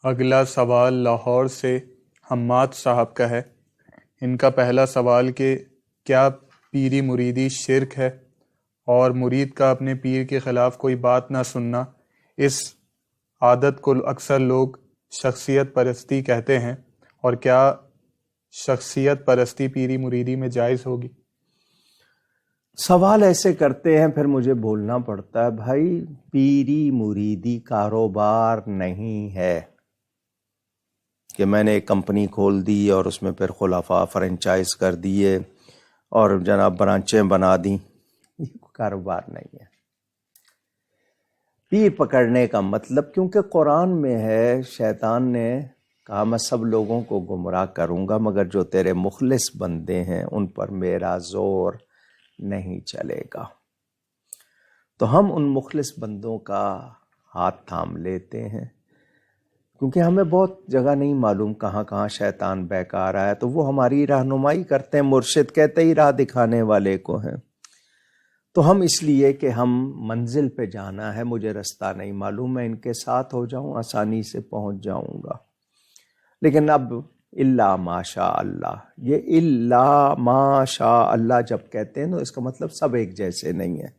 اگلا سوال لاہور سے حماد صاحب کا ہے۔ ان کا پہلا سوال کہ کیا پیری مریدی شرک ہے، اور مرید کا اپنے پیر کے خلاف کوئی بات نہ سننا، اس عادت کو اکثر لوگ شخصیت پرستی کہتے ہیں، اور کیا شخصیت پرستی پیری مریدی میں جائز ہوگی؟ سوال ایسے کرتے ہیں پھر مجھے بولنا پڑتا ہے، بھائی پیری مریدی کاروبار نہیں ہے کہ میں نے ایک کمپنی کھول دی اور اس میں پھر خلفاء فرنچائز کر دیے اور جناب برانچیں بنا دیں۔ یہ کاروبار نہیں ہے۔ پیر پکڑنے کا مطلب، کیونکہ قرآن میں ہے، شیطان نے کہا میں سب لوگوں کو گمراہ کروں گا مگر جو تیرے مخلص بندے ہیں ان پر میرا زور نہیں چلے گا۔ تو ہم ان مخلص بندوں کا ہاتھ تھام لیتے ہیں، کیونکہ ہمیں بہت جگہ نہیں معلوم کہاں کہاں شیطان بہکا رہا ہے، تو وہ ہماری رہنمائی کرتے ہیں۔ مرشد کہتے ہی راہ دکھانے والے کو ہیں۔ تو ہم اس لیے کہ ہم منزل پہ جانا ہے، مجھے رستہ نہیں معلوم، میں ان کے ساتھ ہو جاؤں آسانی سے پہنچ جاؤں گا۔ لیکن اب الا ماشاء اللہ، یہ الا ماشاء اللہ جب کہتے ہیں تو اس کا مطلب سب ایک جیسے نہیں ہیں،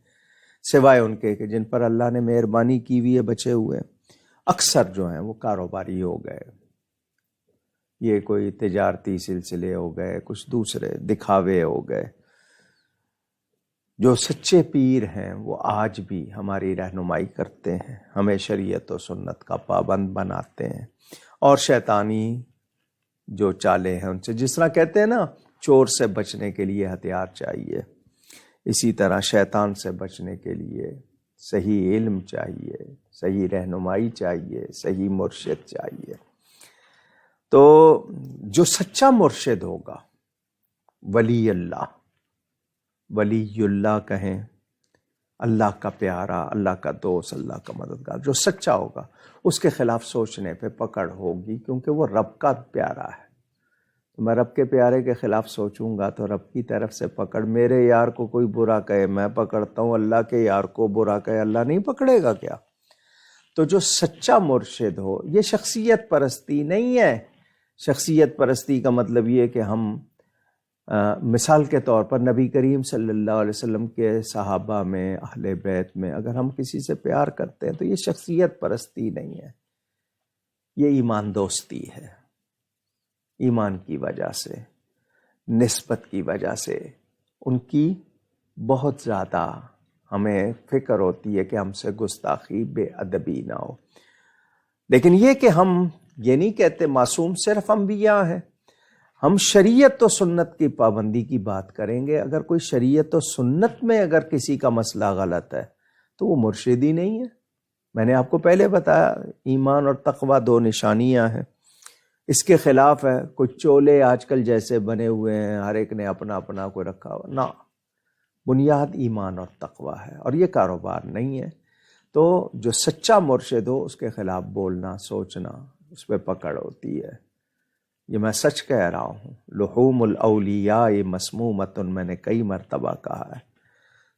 سوائے ان کے کہ جن پر اللہ نے مہربانی کی ہوئی ہے بچے ہوئے۔ اکثر جو ہیں وہ کاروباری ہو گئے، یہ کوئی تجارتی سلسلے ہو گئے، کچھ دوسرے دکھاوے ہو گئے۔ جو سچے پیر ہیں وہ آج بھی ہماری رہنمائی کرتے ہیں، ہمیں شریعت و سنت کا پابند بناتے ہیں، اور شیطانی جو چالیں ہیں ان سے، جس طرح کہتے ہیں نا چور سے بچنے کے لیے ہتھیار چاہیے، اسی طرح شیطان سے بچنے کے لیے صحیح علم چاہیے، صحیح رہنمائی چاہیے، صحیح مرشد چاہیے۔ تو جو سچا مرشد ہوگا، ولی اللہ کہیں، اللہ کا پیارا، اللہ کا دوست، اللہ کا مددگار، جو سچا ہوگا اس کے خلاف سوچنے پہ پکڑ ہوگی، کیونکہ وہ رب کا پیارا ہے۔ تو میں رب کے پیارے کے خلاف سوچوں گا تو رب کی طرف سے پکڑ، میرے یار کو کوئی برا کہے میں پکڑتا ہوں، اللہ کے یار کو برا کہے اللہ نہیں پکڑے گا کیا؟ تو جو سچا مرشد ہو، یہ شخصیت پرستی نہیں ہے۔ شخصیت پرستی کا مطلب یہ کہ ہم مثال کے طور پر نبی کریم صلی اللہ علیہ وسلم کے صحابہ میں، اہل بیت میں اگر ہم کسی سے پیار کرتے ہیں تو یہ شخصیت پرستی نہیں ہے، یہ ایمان دوستی ہے۔ ایمان کی وجہ سے، نسبت کی وجہ سے ان کی بہت زیادہ ہمیں فکر ہوتی ہے کہ ہم سے گستاخی، بے ادبی نہ ہو۔ لیکن یہ کہ ہم یہ نہیں کہتے معصوم صرف انبیاء ہیں، ہم شریعت و سنت کی پابندی کی بات کریں گے۔ اگر کوئی شریعت و سنت میں اگر کسی کا مسئلہ غلط ہے تو وہ مرشد ہی نہیں ہے۔ میں نے آپ کو پہلے بتایا ایمان اور تقوی دو نشانیاں ہیں، اس کے خلاف ہے۔ کچھ چولے آج کل جیسے بنے ہوئے ہیں، ہر ایک نے اپنا اپنا کوئی رکھا ہوا، نہ، بنیاد ایمان اور تقوی ہے، اور یہ کاروبار نہیں ہے۔ تو جو سچا مرشد ہو اس کے خلاف بولنا، سوچنا، اس پہ پکڑ ہوتی ہے۔ یہ میں سچ کہہ رہا ہوں، لحوم الاولیاء مسمومۃ، میں نے کئی مرتبہ کہا ہے۔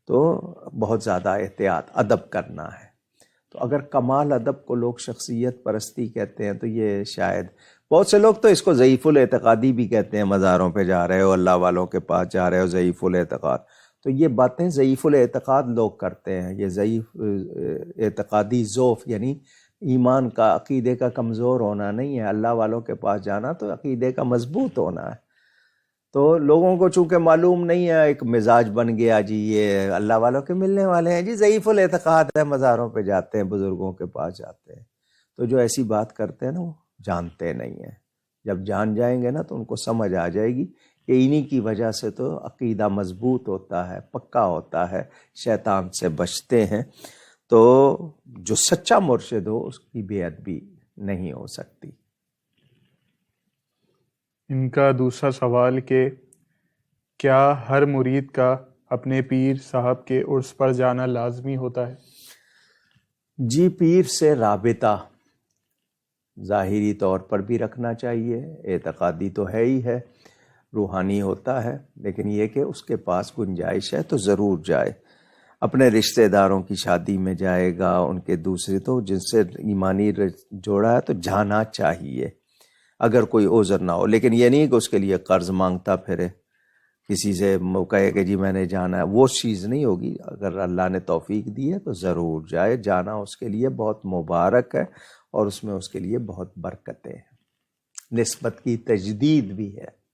تو بہت زیادہ احتیاط، ادب کرنا ہے۔ تو اگر کمال ادب کو لوگ شخصیت پرستی کہتے ہیں تو یہ شاید بہت سے لوگ تو اس کو ضعیف الاعتقادی بھی کہتے ہیں، مزاروں پہ جا رہے ہو، اللہ والوں کے پاس جا رہے ہو، ضعیف الاعتقاد۔ تو یہ باتیں ضعیف الاعتقاد لوگ کرتے ہیں، یہ ضعیف اعتقادی ضعف، یعنی ایمان کا، عقیدے کا کمزور ہونا نہیں ہے۔ اللہ والوں کے پاس جانا تو عقیدے کا مضبوط ہونا ہے۔ تو لوگوں کو چونکہ معلوم نہیں ہے، ایک مزاج بن گیا جی یہ اللہ والوں کے ملنے والے ہیں، جی ضعیف الاعتقاد ہے، مزاروں پہ جاتے ہیں، بزرگوں کے پاس جاتے ہیں۔ تو جو ایسی بات کرتے ہیں نا وہ جانتے نہیں ہیں۔ جب جان جائیں گے نا تو ان کو سمجھ آ جائے گی کہ انہی کی وجہ سے تو عقیدہ مضبوط ہوتا ہے، پکا ہوتا ہے، شیطان سے بچتے ہیں۔ تو جو سچا مرشد ہو اس کی بے ادبی نہیں ہو سکتی۔ ان کا دوسرا سوال کہ کیا ہر مرید کا اپنے پیر صاحب کے عرس پر جانا لازمی ہوتا ہے؟ جی، پیر سے رابطہ ظاہری طور پر بھی رکھنا چاہیے، اعتقادی تو ہے ہی ہے، روحانی ہوتا ہے، لیکن یہ کہ اس کے پاس گنجائش ہے تو ضرور جائے۔ اپنے رشتہ داروں کی شادی میں جائے گا، ان کے دوسرے تو جن سے ایمانی جوڑا ہے تو جانا چاہیے اگر کوئی عذر نہ ہو، لیکن یہ نہیں کہ اس کے لیے قرض مانگتا پھرے، کسی سے کہے کہ جی میں نے جانا ہے، وہ چیز نہیں ہوگی۔ اگر اللہ نے توفیق دی ہے تو ضرور جائے، جانا اس کے لیے بہت مبارک ہے اور اس میں اس کے لیے بہت برکتیں ہیں، نسبت کی تجدید بھی ہے۔